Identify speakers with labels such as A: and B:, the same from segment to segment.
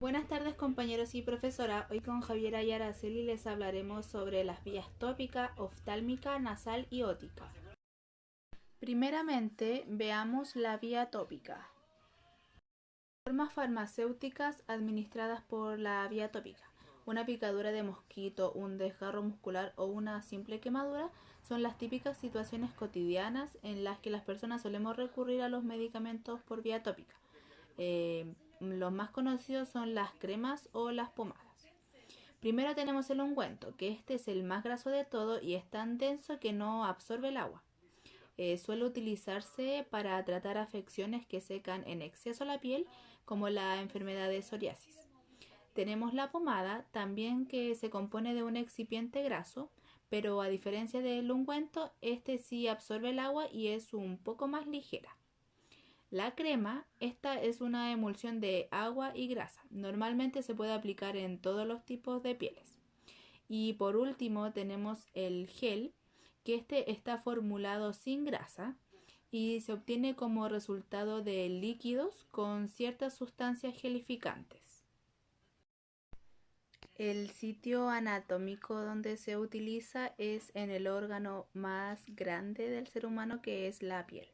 A: Buenas tardes compañeros y profesora, hoy con Javiera y Araceli les hablaremos sobre las vías tópica, oftálmica, nasal y ótica. Primeramente, veamos la vía tópica. Formas farmacéuticas administradas por la vía tópica. Una picadura de mosquito, un desgarro muscular o una simple quemadura son las típicas situaciones cotidianas en las que las personas solemos recurrir a los medicamentos por vía tópica. Los más conocidos son las cremas o las pomadas. Primero tenemos el ungüento, que este es el más graso de todo y es tan denso que no absorbe el agua. Suele utilizarse para tratar afecciones que secan en exceso la piel, como la enfermedad de psoriasis. Tenemos la pomada, también que se compone de un excipiente graso, pero a diferencia del ungüento, este sí absorbe el agua y es un poco más ligera. La crema, esta es una emulsión de agua y grasa. Normalmente se puede aplicar en todos los tipos de pieles. Y por último tenemos el gel, que este está formulado sin grasa y se obtiene como resultado de líquidos con ciertas sustancias gelificantes. El sitio anatómico donde se utiliza es en el órgano más grande del ser humano, que es la piel.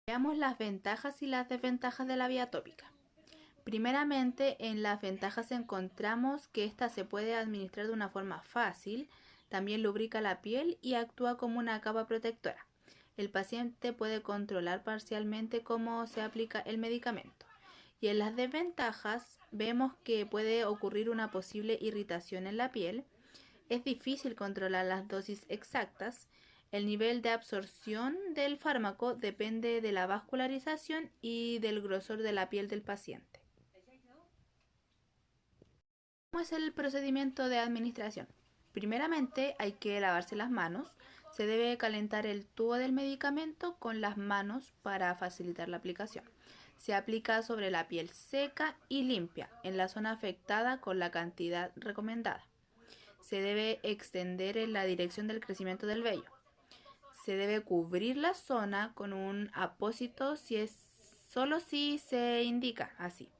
A: Veamos las ventajas y las desventajas de la vía tópica. Primeramente, en las ventajas encontramos que esta se puede administrar de una forma fácil, también lubrica la piel y actúa como una capa protectora. El paciente puede controlar parcialmente cómo se aplica el medicamento. Y en las desventajas vemos que puede ocurrir una posible irritación en la piel, es difícil controlar las dosis exactas, el nivel de absorción del fármaco depende de la vascularización y del grosor de la piel del paciente. ¿Cómo es el procedimiento de administración? Primeramente hay que lavarse las manos. Se debe calentar el tubo del medicamento con las manos para facilitar la aplicación. Se aplica sobre la piel seca y limpia, en la zona afectada con la cantidad recomendada. Se debe extender en la dirección del crecimiento del vello. Se debe cubrir la zona con un apósito solo si se indica así.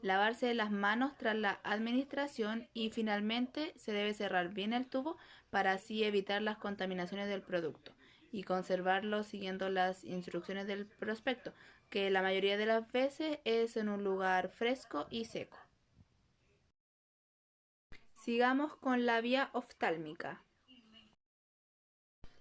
A: Lavarse las manos tras la administración y finalmente se debe cerrar bien el tubo para así evitar las contaminaciones del producto y conservarlo siguiendo las instrucciones del prospecto, que la mayoría de las veces es en un lugar fresco y seco. Sigamos con la vía oftálmica.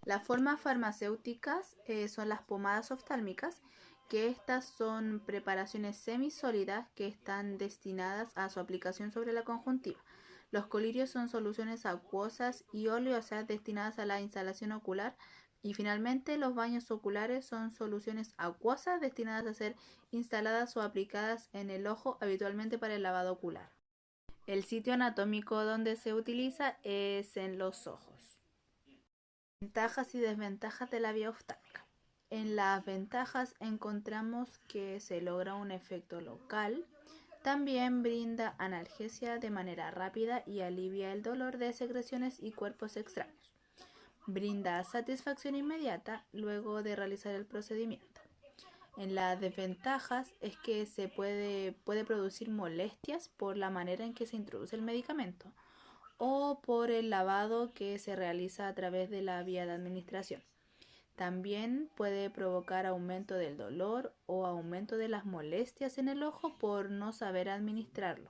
A: Las formas farmacéuticas son las pomadas oftálmicas, que estas son preparaciones semisólidas que están destinadas a su aplicación sobre la conjuntiva. Los colirios son soluciones acuosas y oleosas destinadas a la instalación ocular. Y finalmente los baños oculares son soluciones acuosas destinadas a ser instaladas o aplicadas en el ojo, habitualmente para el lavado ocular. El sitio anatómico donde se utiliza es en los ojos. Ventajas y desventajas de la vía oftálmica. En las ventajas encontramos que se logra un efecto local, también brinda analgesia de manera rápida y alivia el dolor de secreciones y cuerpos extraños. Brinda satisfacción inmediata luego de realizar el procedimiento. En las desventajas es que se puede producir molestias por la manera en que se introduce el medicamento o por el lavado que se realiza a través de la vía de administración. También puede provocar aumento del dolor o aumento de las molestias en el ojo por no saber administrarlo.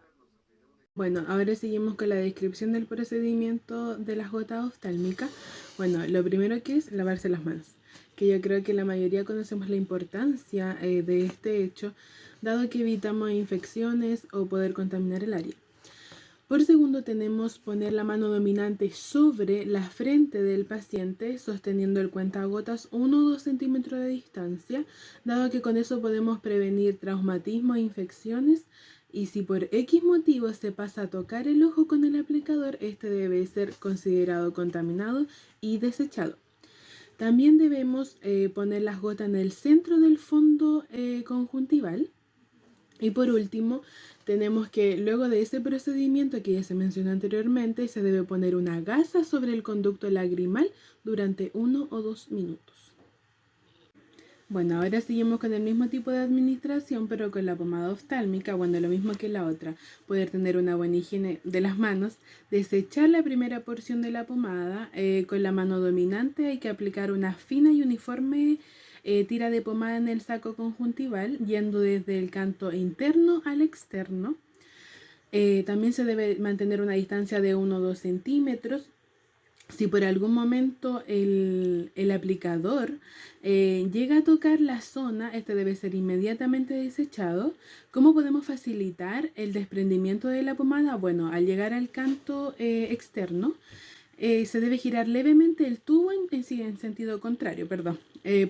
B: Bueno, ahora seguimos con la descripción del procedimiento de las gotas oftálmicas. Bueno, lo primero que es lavarse las manos, que yo creo que la mayoría conocemos la importancia de este hecho, dado que evitamos infecciones o poder contaminar el área. Por segundo tenemos poner la mano dominante sobre la frente del paciente, sosteniendo el cuentagotas 1 o 2 centímetros de distancia, dado que con eso podemos prevenir traumatismo e infecciones. Y si por X motivo se pasa a tocar el ojo con el aplicador, este debe ser considerado contaminado y desechado. También debemos poner las gotas en el centro del fondo conjuntival. Y por último, tenemos que luego de ese procedimiento que ya se mencionó anteriormente, se debe poner una gasa sobre el conducto lagrimal durante 1 o 2 minutos. Bueno, ahora seguimos con el mismo tipo de administración, pero con la pomada oftálmica. Bueno, lo mismo que la otra, poder tener una buena higiene de las manos, desechar la primera porción de la pomada. Con la mano dominante hay que aplicar una fina y uniforme tira de pomada en el saco conjuntival, yendo desde el canto interno al externo. También se debe mantener una distancia de 1 o 2 centímetros. Si por algún momento el aplicador llega a tocar la zona, este debe ser inmediatamente desechado. ¿Cómo podemos facilitar el desprendimiento de la pomada? Bueno, al llegar al canto externo, se debe girar levemente el tubo en sentido contrario, perdón.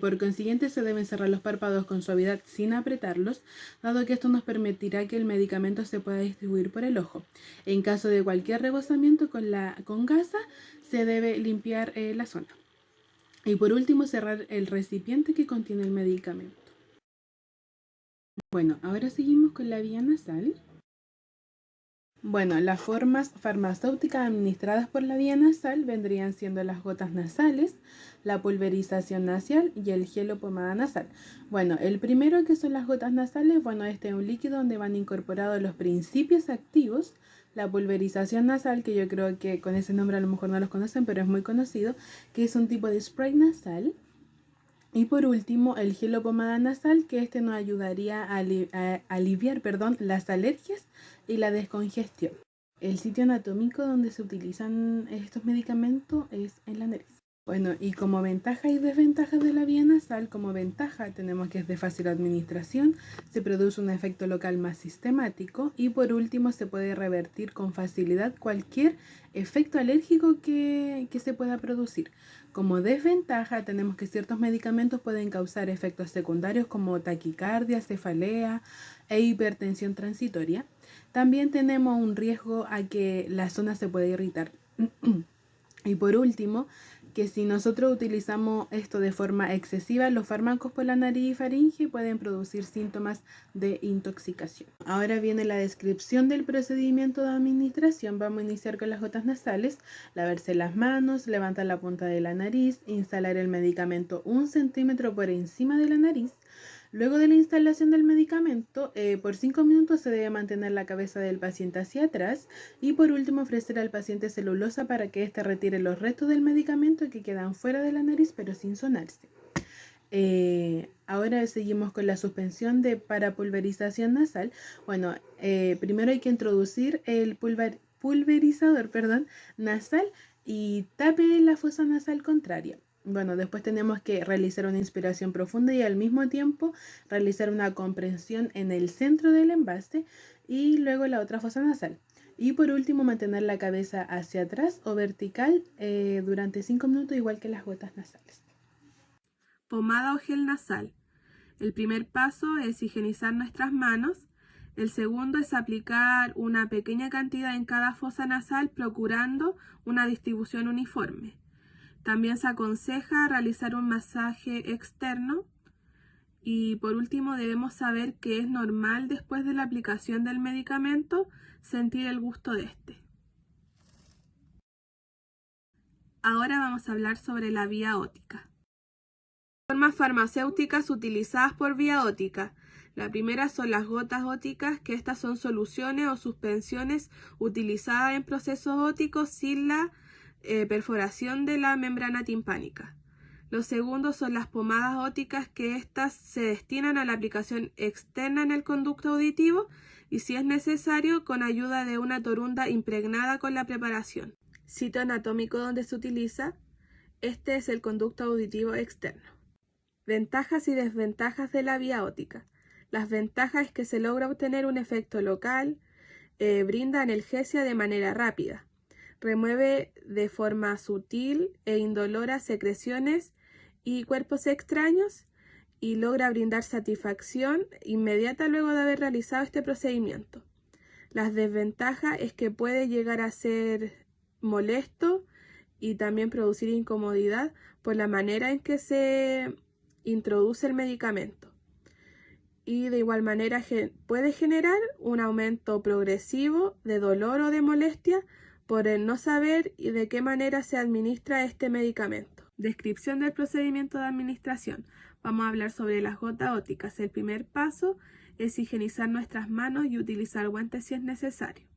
B: Por consiguiente, se deben cerrar los párpados con suavidad sin apretarlos, dado que esto nos permitirá que el medicamento se pueda distribuir por el ojo. En caso de cualquier rebosamiento con gasa, se debe limpiar la zona. Y por último, cerrar el recipiente que contiene el medicamento. Bueno, ahora seguimos con la vía nasal. Bueno, las formas farmacéuticas administradas por la vía nasal vendrían siendo las gotas nasales, la pulverización nasal y el gel o pomada nasal. Bueno, el primero, que son las gotas nasales, bueno, este es un líquido donde van incorporados los principios activos. La pulverización nasal, que yo creo que con ese nombre a lo mejor no los conocen, pero es muy conocido, que es un tipo de spray nasal. Y por último, el gel o pomada nasal, que este nos ayudaría a aliviar las alergias y la descongestión. El sitio anatómico donde se utilizan estos medicamentos es en la nariz. Bueno, y como ventajas y desventajas de la vía nasal, como ventaja tenemos que es de fácil administración, se produce un efecto local más sistemático y por último se puede revertir con facilidad cualquier efecto alérgico que se pueda producir. Como desventaja tenemos que ciertos medicamentos pueden causar efectos secundarios como taquicardia, cefalea e hipertensión transitoria. También tenemos un riesgo a que la zona se pueda irritar. Y por último, que si nosotros utilizamos esto de forma excesiva, los fármacos por la nariz y faringe pueden producir síntomas de intoxicación. Ahora viene la descripción del procedimiento de administración. Vamos a iniciar con las gotas nasales, lavarse las manos, levantar la punta de la nariz, instalar el medicamento 1 centímetro por encima de la nariz. Luego de la instalación del medicamento, por 5 minutos se debe mantener la cabeza del paciente hacia atrás y por último ofrecer al paciente celulosa para que éste retire los restos del medicamento que quedan fuera de la nariz pero sin sonarse. Ahora seguimos con la suspensión para pulverización nasal. Bueno, primero hay que introducir el pulverizador nasal y tape la fosa nasal contraria. Bueno, después tenemos que realizar una inspiración profunda y al mismo tiempo realizar una comprensión en el centro del envase y luego la otra fosa nasal. Y por último, mantener la cabeza hacia atrás o vertical durante 5 minutos, igual que las gotas nasales.
C: Pomada o gel nasal. El primer paso es higienizar nuestras manos. El segundo es aplicar una pequeña cantidad en cada fosa nasal, procurando una distribución uniforme. También se aconseja realizar un masaje externo. Y por último, debemos saber que es normal después de la aplicación del medicamento sentir el gusto de este. Ahora vamos a hablar sobre la vía ótica. Formas farmacéuticas utilizadas por vía ótica. La primera son las gotas óticas, que estas son soluciones o suspensiones utilizadas en procesos óticos sin la perforación de la membrana timpánica. Los segundos son las pomadas óticas, que estas se destinan a la aplicación externa en el conducto auditivo y, si es necesario, con ayuda de una torunda impregnada con la preparación. Sitio anatómico donde se utiliza. Este es el conducto auditivo externo. Ventajas y desventajas de la vía ótica. Las ventajas es que se logra obtener un efecto local, brinda analgesia de manera rápida, remueve de forma sutil e indolora secreciones y cuerpos extraños y logra brindar satisfacción inmediata luego de haber realizado este procedimiento. Las desventajas es que puede llegar a ser molesto y también producir incomodidad por la manera en que se introduce el medicamento. Y de igual manera puede generar un aumento progresivo de dolor o de molestia por el no saber y de qué manera se administra este medicamento. Descripción del procedimiento de administración. vamos a hablar sobre las gotas ópticas. El primer paso es higienizar nuestras manos y utilizar guantes si es necesario.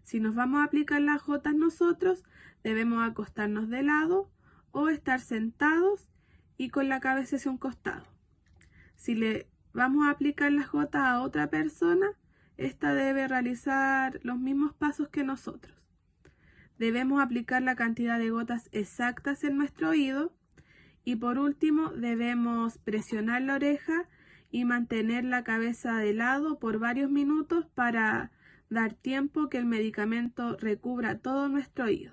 C: Si nos vamos a aplicar las gotas nosotros, debemos acostarnos de lado o estar sentados y con la cabeza hacia un costado. Si le vamos a aplicar las gotas a otra persona, esta debe realizar los mismos pasos que nosotros. Debemos aplicar la cantidad de gotas exactas en nuestro oído y por último debemos presionar la oreja y mantener la cabeza de lado por varios minutos para dar tiempo que el medicamento recubra todo nuestro oído.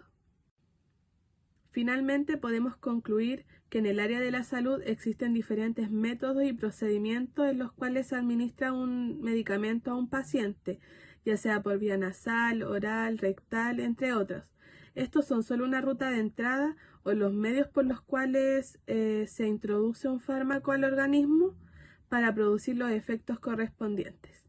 C: Finalmente podemos concluir que en el área de la salud existen diferentes métodos y procedimientos en los cuales se administra un medicamento a un paciente, ya sea por vía nasal, oral, rectal, entre otros. Estos son solo una ruta de entrada o los medios por los cuales se introduce un fármaco al organismo para producir los efectos correspondientes.